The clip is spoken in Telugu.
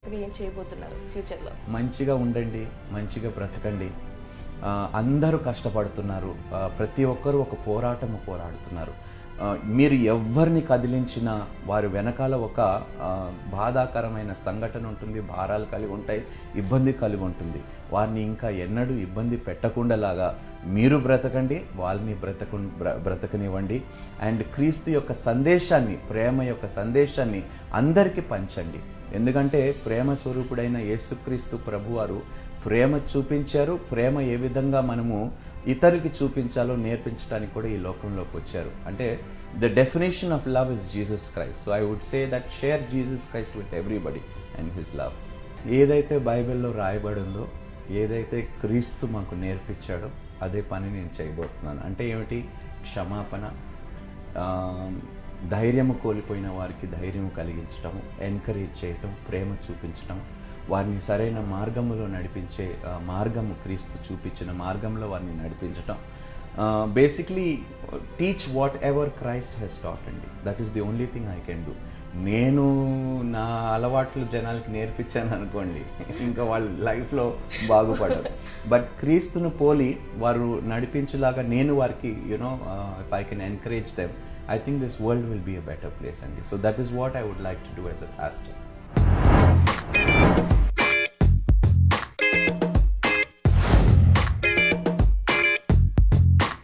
ఏం చేయబోతున్నారు ఫ్యూచర్లో? మంచిగా ఉండండి, మంచిగా బ్రతకండి. అందరూ కష్టపడుతున్నారు. ప్రతి ఒక్కరూ ఒక పోరాడుతున్నారు. మీరు ఎవ్వరిని కదిలించినా వారి వెనకాల ఒక బాధాకరమైన సంఘటన ఉంటుంది, భారాలు కలిగి ఉంటాయి, ఇబ్బంది కలిగి ఉంటుంది. వారిని ఇంకా ఎన్నడూ ఇబ్బంది పెట్టకుండాలాగా మీరు బ్రతకండి, వాళ్ళని బ్రతకనివ్వండి. అండ్ క్రీస్తు యొక్క సందేశాన్ని, ప్రేమ యొక్క సందేశాన్ని అందరికీ పంచండి. ఎందుకంటే ప్రేమ స్వరూపుడైన యేసుక్రీస్తు ప్రభువారు ప్రేమ చూపించారు. ప్రేమ ఏ విధంగా మనము ఇతరులకి చూపించాలో నేర్పించడానికి కూడా ఈ లోకంలోకి వచ్చారు. అంటే the definition of love is Jesus Christ. So I would say that share Jesus Christ with everybody and his love. ఏదైతే బైబిల్లో రాయబడి ఉందో, ఏదైతే క్రీస్తు మాకు నేర్పించాడో అదే పని నేను చేయబోతున్నాను. అంటే ఏమిటి? క్షమాపణ, ధైర్యము కోల్పోయిన వారికి ధైర్యం కలిగించటం, ఎంకరేజ్ చేయటం, ప్రేమ చూపించటం, వారిని సరైన మార్గంలో నడిపించే మార్గము, క్రీస్తు చూపించిన మార్గంలో వారిని నడిపించటం. Basically teach whatever Christ he's taught అండి. That is the only thing I can do. నేను నా అలవాట్లు జనాలకి నేర్పించాను అనుకోండి, ఇంకా వాళ్ళ లైఫ్లో బాగుపడరు. బట్ క్రీస్తును పోలి వారు నడిపించేలాగా నేను వారికి if I can encourage them, I think this world will be a better place, Andy. So that is what I would like to do as a pastor.